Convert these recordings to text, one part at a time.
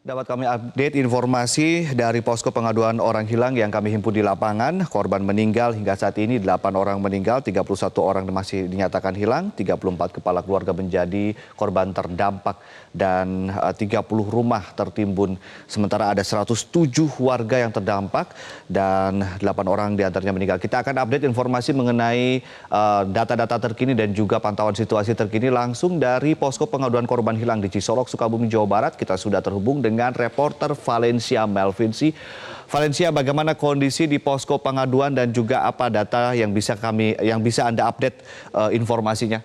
Dapat kami update informasi dari posko pengaduan orang hilang yang kami himpun di lapangan. Korban meninggal hingga saat ini 8 orang meninggal, 31 orang masih dinyatakan hilang, 34 kepala keluarga menjadi korban terdampak dan 30 rumah tertimbun. Sementara ada 107 warga yang terdampak dan 8 orang diantaranya meninggal. Kita akan update informasi mengenai data-data terkini dan juga pantauan situasi terkini langsung dari posko pengaduan korban hilang di Cisolok, Sukabumi, Jawa Barat. Kita sudah terhubung dengan reporter Valencia Melvinci. Valencia, bagaimana kondisi di posko pengaduan dan juga apa data yang bisa Anda update informasinya?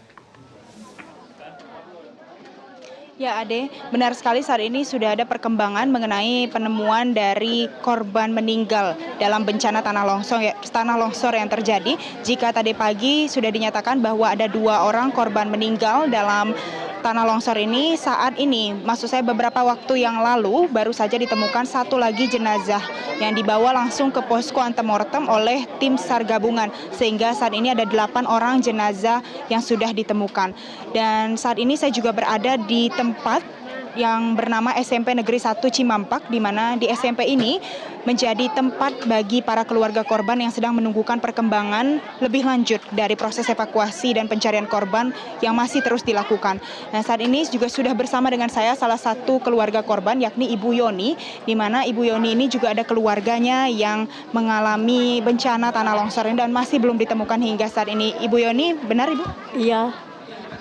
Ya Ade, benar sekali saat ini sudah ada perkembangan mengenai penemuan dari korban meninggal dalam bencana tanah longsor yang terjadi. Jika tadi pagi sudah dinyatakan bahwa ada 2 orang korban meninggal dalam tanah longsor ini, saat ini, maksud saya beberapa waktu yang lalu, baru saja ditemukan 1 lagi jenazah yang dibawa langsung ke posko antemortem oleh tim SAR gabungan. Sehingga saat ini ada 8 orang jenazah yang sudah ditemukan. Dan saat ini saya juga berada di tempat yang bernama SMP Negeri 1 Cimampak, di mana di SMP ini menjadi tempat bagi para keluarga korban yang sedang menunggukan perkembangan lebih lanjut dari proses evakuasi dan pencarian korban yang masih terus dilakukan. Nah, saat ini juga sudah bersama dengan saya salah satu keluarga korban, yakni Ibu Yoni, di mana Ibu Yoni ini juga ada keluarganya yang mengalami bencana tanah longsor dan masih belum ditemukan hingga saat ini. Ibu Yoni, benar Ibu? Iya,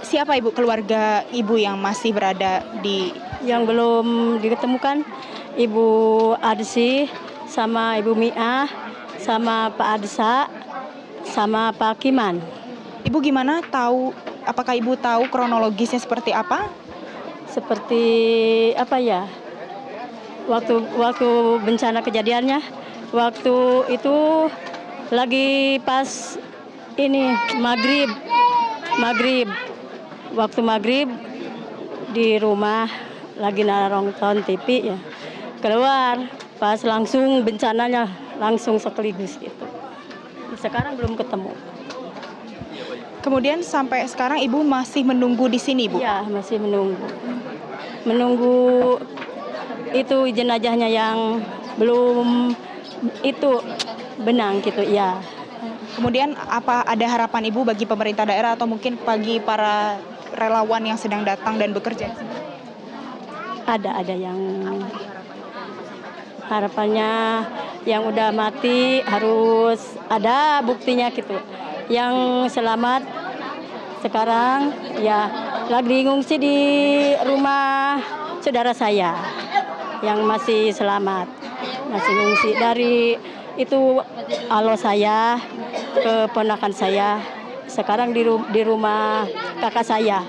Siapa Ibu keluarga Ibu yang masih berada di... yang belum ditemukan Ibu Adsi sama Ibu Miah sama Pak Adsa sama Pak Kiman. Ibu gimana tahu, apakah Ibu tahu kronologisnya seperti apa? Seperti apa ya? Waktu bencana kejadiannya, waktu itu lagi pas ini maghrib. Waktu maghrib di rumah lagi nonton TV ya, keluar pas langsung bencananya langsung sekaligus gitu. Sekarang belum ketemu. Kemudian sampai sekarang Ibu masih menunggu di sini, Bu? Iya, masih menunggu itu jenazahnya yang belum itu benang gitu ya. Kemudian apa ada harapan Ibu bagi pemerintah daerah atau mungkin bagi para relawan yang sedang datang dan bekerja? Ada yang harapannya yang udah mati harus ada buktinya gitu. Yang selamat sekarang ya lagi ngungsi di rumah saudara saya yang masih selamat. Masih ngungsi dari itu alo saya ke ponakan saya. Sekarang di rumah kakak saya.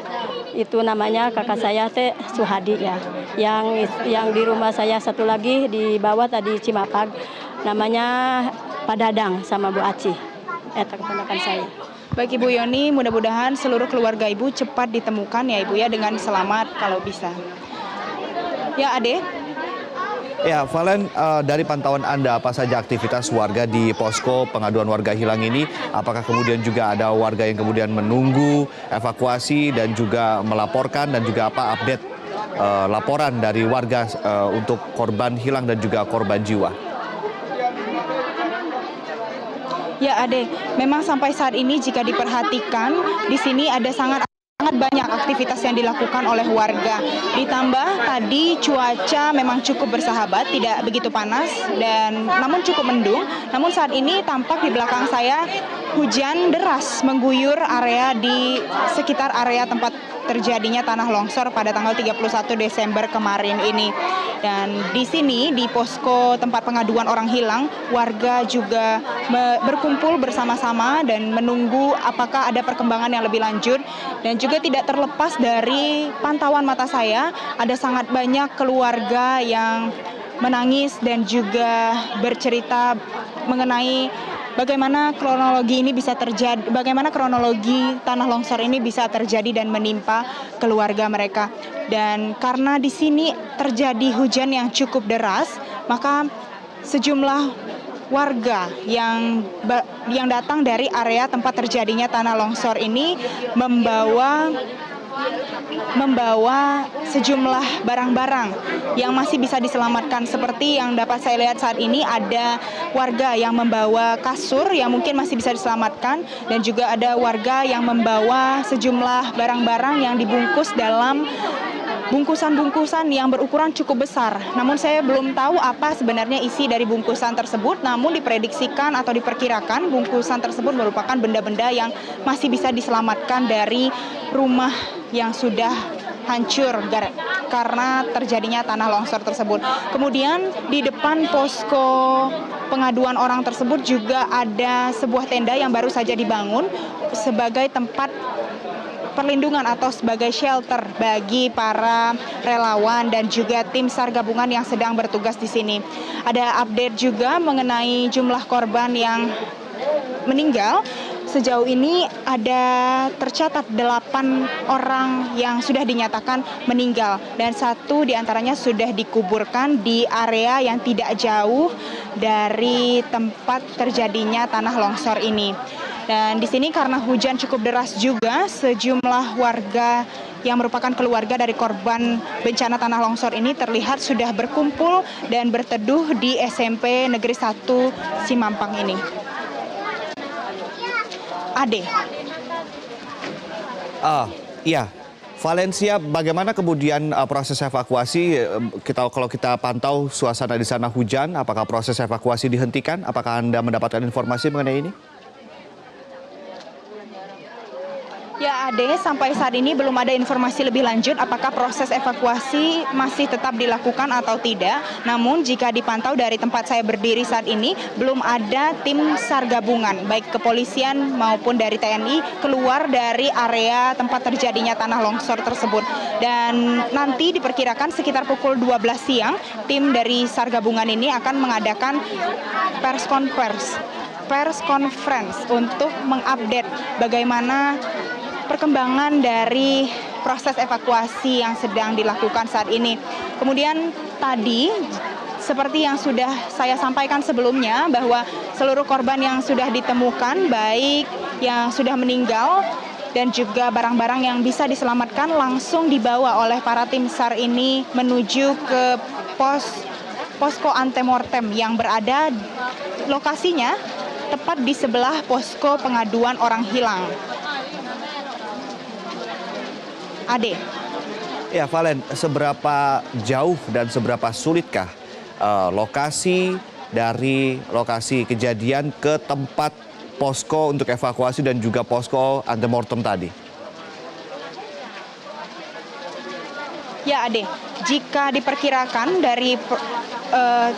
Itu namanya kakak saya teh Suhadi ya. Yang di rumah saya satu lagi di bawah tadi Cimapag namanya Pak Dadang sama Bu Aci. Eta keponakan saya. Baik Ibu Yoni, mudah-mudahan seluruh keluarga Ibu cepat ditemukan ya Ibu ya dengan selamat kalau bisa. Ya Ade. Ya, Valen, dari pantauan Anda, apa saja aktivitas warga di posko pengaduan warga hilang ini? Apakah kemudian juga ada warga yang kemudian menunggu evakuasi dan juga melaporkan dan juga apa update laporan dari warga untuk korban hilang dan juga korban jiwa? Ya Ade, memang sampai saat ini jika diperhatikan di sini ada sangat banyak aktivitas yang dilakukan oleh warga. Ditambah tadi cuaca memang cukup bersahabat, tidak begitu panas dan namun cukup mendung. Namun saat ini tampak di belakang saya hujan deras mengguyur area di sekitar area tempat terjadinya tanah longsor pada tanggal 31 Desember kemarin ini. Dan di sini di posko tempat pengaduan orang hilang, warga juga berkumpul bersama-sama dan menunggu apakah ada perkembangan yang lebih lanjut. Dan juga tidak terlepas dari pantauan mata saya, ada sangat banyak keluarga yang menangis dan juga bercerita mengenai bagaimana kronologi ini bisa terjadi, bagaimana kronologi tanah longsor ini bisa terjadi dan menimpa keluarga mereka. Dan karena di sini terjadi hujan yang cukup deras, maka sejumlah warga yang datang dari area tempat terjadinya tanah longsor ini membawa membawa sejumlah barang-barang yang masih bisa diselamatkan. Seperti yang dapat saya lihat saat ini, ada warga yang membawa kasur yang mungkin masih bisa diselamatkan, dan juga ada warga yang membawa sejumlah barang-barang yang dibungkus dalam bungkusan-bungkusan yang berukuran cukup besar. Namun saya belum tahu apa sebenarnya isi dari bungkusan tersebut, namun diprediksikan atau diperkirakan bungkusan tersebut merupakan benda-benda yang masih bisa diselamatkan dari rumah yang sudah hancur karena terjadinya tanah longsor tersebut. Kemudian di depan posko pengaduan orang tersebut juga ada sebuah tenda yang baru saja dibangun sebagai tempat perlindungan atau sebagai shelter bagi para relawan dan juga tim SAR gabungan yang sedang bertugas di sini. Ada update juga mengenai jumlah korban yang meninggal. Sejauh ini ada tercatat 8 orang yang sudah dinyatakan meninggal, dan 1 diantaranya sudah dikuburkan di area yang tidak jauh dari tempat terjadinya tanah longsor ini. Dan di sini karena hujan cukup deras juga, sejumlah warga yang merupakan keluarga dari korban bencana tanah longsor ini terlihat sudah berkumpul dan berteduh di SMP Negeri 1 Simampang ini. Ade. Iya, Valencia, bagaimana kemudian proses evakuasi? Kalau kita pantau suasana di sana hujan, apakah proses evakuasi dihentikan? Apakah Anda mendapatkan informasi mengenai ini? Ya Ade, sampai saat ini belum ada informasi lebih lanjut apakah proses evakuasi masih tetap dilakukan atau tidak. Namun jika dipantau dari tempat saya berdiri saat ini, belum ada tim SAR gabungan, baik kepolisian maupun dari TNI, keluar dari area tempat terjadinya tanah longsor tersebut. Dan nanti diperkirakan sekitar pukul 12 siang, tim dari SAR gabungan ini akan mengadakan press conference untuk mengupdate bagaimana perkembangan dari proses evakuasi yang sedang dilakukan saat ini. Kemudian tadi, seperti yang sudah saya sampaikan sebelumnya, bahwa seluruh korban yang sudah ditemukan, baik yang sudah meninggal dan juga barang-barang yang bisa diselamatkan, langsung dibawa oleh para tim SAR ini menuju ke posko antemortem yang berada lokasinya tepat di sebelah posko pengaduan orang hilang. Ade. Ya, Valen, seberapa jauh dan seberapa sulitkah lokasi dari lokasi kejadian ke tempat posko untuk evakuasi dan juga posko antemortem tadi? Ya Ade, jika diperkirakan dari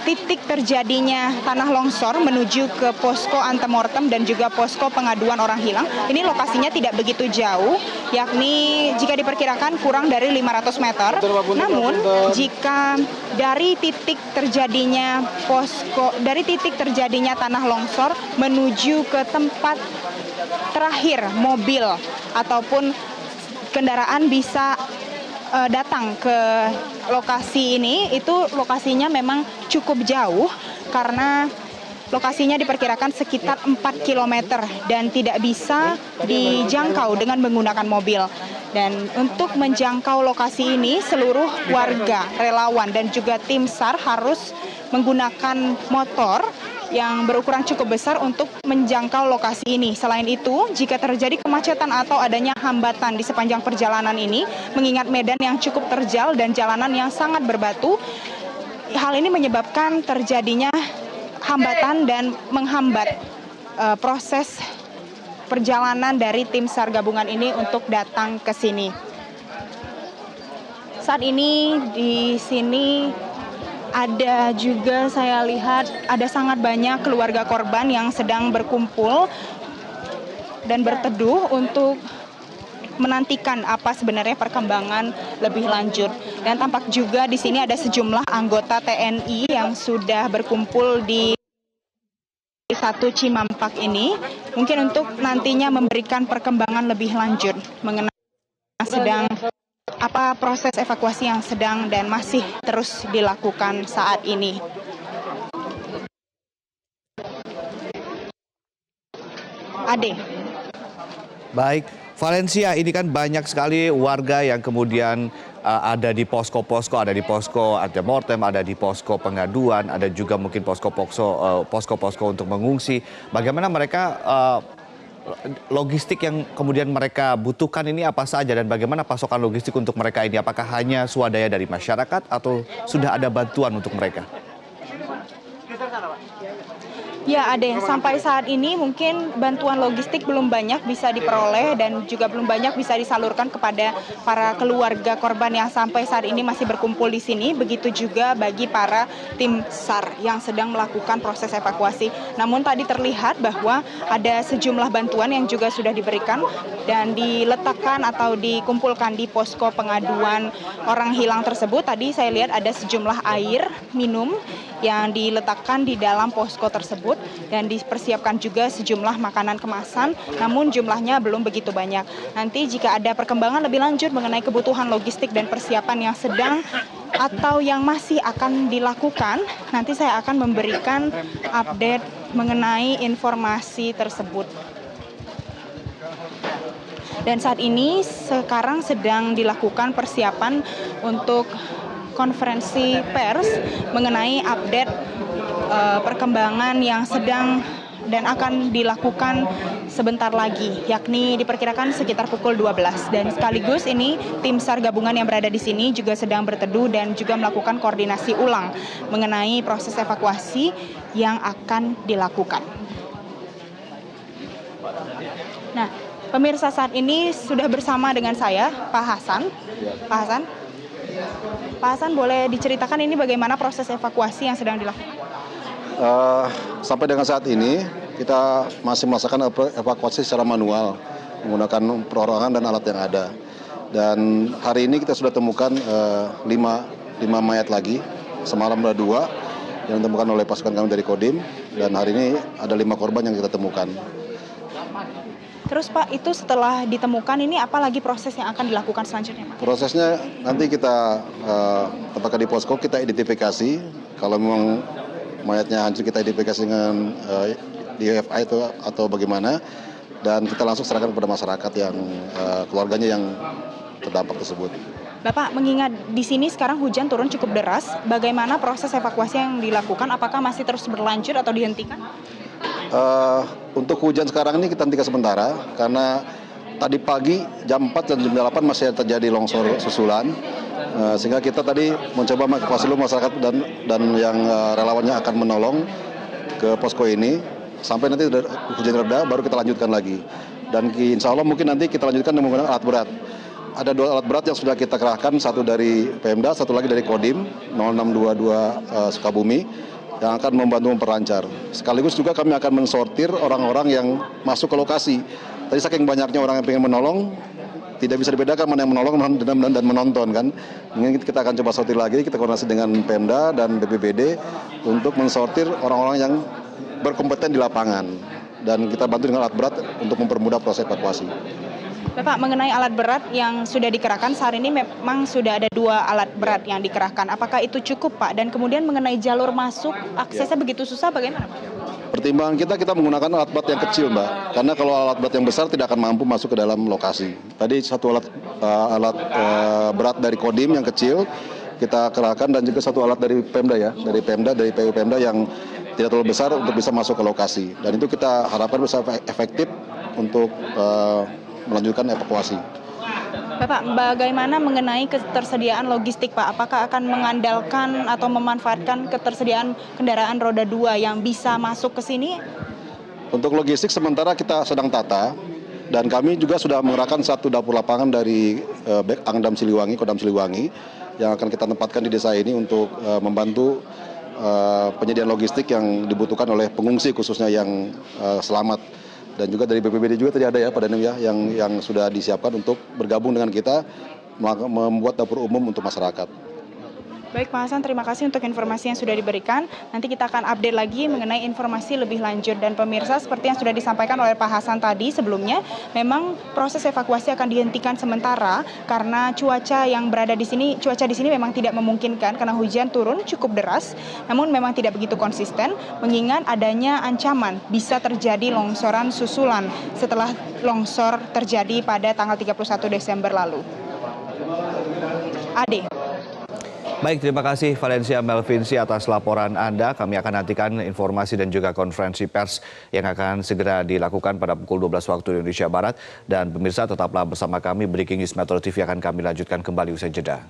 titik terjadinya tanah longsor menuju ke posko antemortem dan juga posko pengaduan orang hilang, ini lokasinya tidak begitu jauh, yakni jika diperkirakan kurang dari 500 meter. Namun jika dari titik terjadinya tanah longsor menuju ke tempat terakhir mobil ataupun kendaraan bisa datang ke lokasi ini, itu lokasinya memang cukup jauh karena lokasinya diperkirakan sekitar 4 km dan tidak bisa dijangkau dengan menggunakan mobil. Dan untuk menjangkau lokasi ini, seluruh warga, relawan dan juga tim SAR harus menggunakan motor yang berukuran cukup besar untuk menjangkau lokasi ini. Selain itu, jika terjadi kemacetan atau adanya hambatan di sepanjang perjalanan ini, mengingat medan yang cukup terjal dan jalanan yang sangat berbatu, hal ini menyebabkan terjadinya hambatan dan menghambat proses perjalanan dari tim SAR gabungan ini untuk datang ke sini. Saat ini di sini ada juga, saya lihat ada sangat banyak keluarga korban yang sedang berkumpul dan berteduh untuk menantikan apa sebenarnya perkembangan lebih lanjut. Dan tampak juga di sini ada sejumlah anggota TNI yang sudah berkumpul di 1 Cimampak ini, mungkin untuk nantinya memberikan perkembangan lebih lanjut mengenai apa proses evakuasi yang sedang dan masih terus dilakukan saat ini. Ade. Baik, Valencia, ini kan banyak sekali warga yang kemudian ada di posko-posko, ada di posko antemortem, ada di posko pengaduan, ada juga mungkin posko-posko untuk mengungsi. Bagaimana mereka logistik yang kemudian mereka butuhkan ini apa saja dan bagaimana pasokan logistik untuk mereka ini? Apakah hanya swadaya dari masyarakat atau sudah ada bantuan untuk mereka? Ya, Ade, sampai saat ini mungkin bantuan logistik belum banyak bisa diperoleh dan juga belum banyak bisa disalurkan kepada para keluarga korban yang sampai saat ini masih berkumpul di sini. Begitu juga bagi para tim SAR yang sedang melakukan proses evakuasi. Namun tadi terlihat bahwa ada sejumlah bantuan yang juga sudah diberikan dan diletakkan atau dikumpulkan di posko pengaduan orang hilang tersebut. Tadi saya lihat ada sejumlah air minum yang diletakkan di dalam posko tersebut dan dipersiapkan juga sejumlah makanan kemasan, namun jumlahnya belum begitu banyak. Nanti jika ada perkembangan lebih lanjut mengenai kebutuhan logistik dan persiapan yang sedang atau yang masih akan dilakukan, nanti saya akan memberikan update mengenai informasi tersebut. Dan saat ini sekarang sedang dilakukan persiapan untuk konferensi pers mengenai update perkembangan yang sedang dan akan dilakukan sebentar lagi, yakni diperkirakan sekitar pukul 12. Dan sekaligus ini tim SAR gabungan yang berada di sini juga sedang berteduh dan juga melakukan koordinasi ulang mengenai proses evakuasi yang akan dilakukan. Nah, pemirsa, saat ini sudah bersama dengan saya, Pak Hasan. Pak Hasan, boleh diceritakan ini bagaimana proses evakuasi yang sedang dilakukan? Sampai dengan saat ini kita masih melaksanakan evakuasi secara manual menggunakan perorangan dan alat yang ada. Dan hari ini kita sudah temukan 5 mayat lagi. Semalam ada 2 yang ditemukan oleh pasukan kami dari Kodim, dan hari ini ada 5 korban yang kita temukan. Terus Pak, itu setelah ditemukan ini apa lagi proses yang akan dilakukan selanjutnya, Pak? Prosesnya nanti kita tempatkan di posko, kita identifikasi. Kalau memang mayatnya hancur, kita identifikasi dengan DFI itu atau bagaimana, dan kita langsung serahkan kepada masyarakat yang keluarganya yang terdampak tersebut. Bapak, mengingat di sini sekarang hujan turun cukup deras, bagaimana proses evakuasi yang dilakukan? Apakah masih terus berlanjut atau dihentikan? Untuk hujan sekarang ini kita hentikan sementara karena tadi pagi jam 4 dan jam 8 masih terjadi longsor susulan, sehingga kita tadi mencoba mengevakuasi masyarakat dan yang relawannya akan menolong ke posko ini sampai nanti hujan reda baru kita lanjutkan lagi. Dan insya Allah mungkin nanti kita lanjutkan dengan menggunakan alat berat. Ada 2 alat berat yang sudah kita kerahkan, satu dari Pemda, satu lagi dari Kodim 0622 Sukabumi, yang akan membantu memperlancar. Sekaligus juga kami akan mensortir orang-orang yang masuk ke lokasi. Tadi saking banyaknya orang yang ingin menolong, tidak bisa dibedakan mana yang menolong dan menonton kan. Mungkin kita akan coba sortir lagi, kita koordinasi dengan Pemda dan BPBD untuk mensortir orang-orang yang berkompeten di lapangan. Dan kita bantu dengan alat berat untuk mempermudah proses evakuasi. Bapak, mengenai alat berat yang sudah dikerahkan saat ini memang sudah ada 2 alat berat yang dikerahkan. Apakah itu cukup, Pak? Dan kemudian mengenai jalur masuk, aksesnya begitu susah, bagaimana, Pak? Pertimbangan kita menggunakan alat berat yang kecil, Mbak. Karena kalau alat berat yang besar tidak akan mampu masuk ke dalam lokasi. Tadi satu alat berat dari Kodim yang kecil kita kerahkan, dan juga satu alat dari Pemda ya, dari PU Pemda yang tidak terlalu besar untuk bisa masuk ke lokasi. Dan itu kita harapkan bisa efektif untuk melanjutkan evakuasi. Bapak, bagaimana mengenai ketersediaan logistik, Pak? Apakah akan mengandalkan atau memanfaatkan ketersediaan kendaraan roda 2 yang bisa masuk ke sini? Untuk logistik sementara kita sedang tata, dan kami juga sudah mengerahkan satu dapur lapangan dari Kodam Siliwangi, yang akan kita tempatkan di desa ini untuk membantu penyediaan logistik yang dibutuhkan oleh pengungsi khususnya yang selamat. Dan juga dari BPBD juga tadi ada ya Pak Danem ya, yang sudah disiapkan untuk bergabung dengan kita membuat dapur umum untuk masyarakat. Baik Pak Hasan, terima kasih untuk informasi yang sudah diberikan. Nanti kita akan update lagi mengenai informasi lebih lanjut. Dan pemirsa, seperti yang sudah disampaikan oleh Pak Hasan tadi sebelumnya, memang proses evakuasi akan dihentikan sementara karena cuaca di sini memang tidak memungkinkan karena hujan turun cukup deras, namun memang tidak begitu konsisten mengingat adanya ancaman bisa terjadi longsoran susulan setelah longsor terjadi pada tanggal 31 Desember lalu. Ade. Baik, terima kasih Valencia Melvinsi atas laporan Anda. Kami akan nantikan informasi dan juga konferensi pers yang akan segera dilakukan pada pukul 12 waktu Indonesia Barat. Dan pemirsa tetaplah bersama kami, Breaking News Metro TV akan kami lanjutkan kembali usai jeda.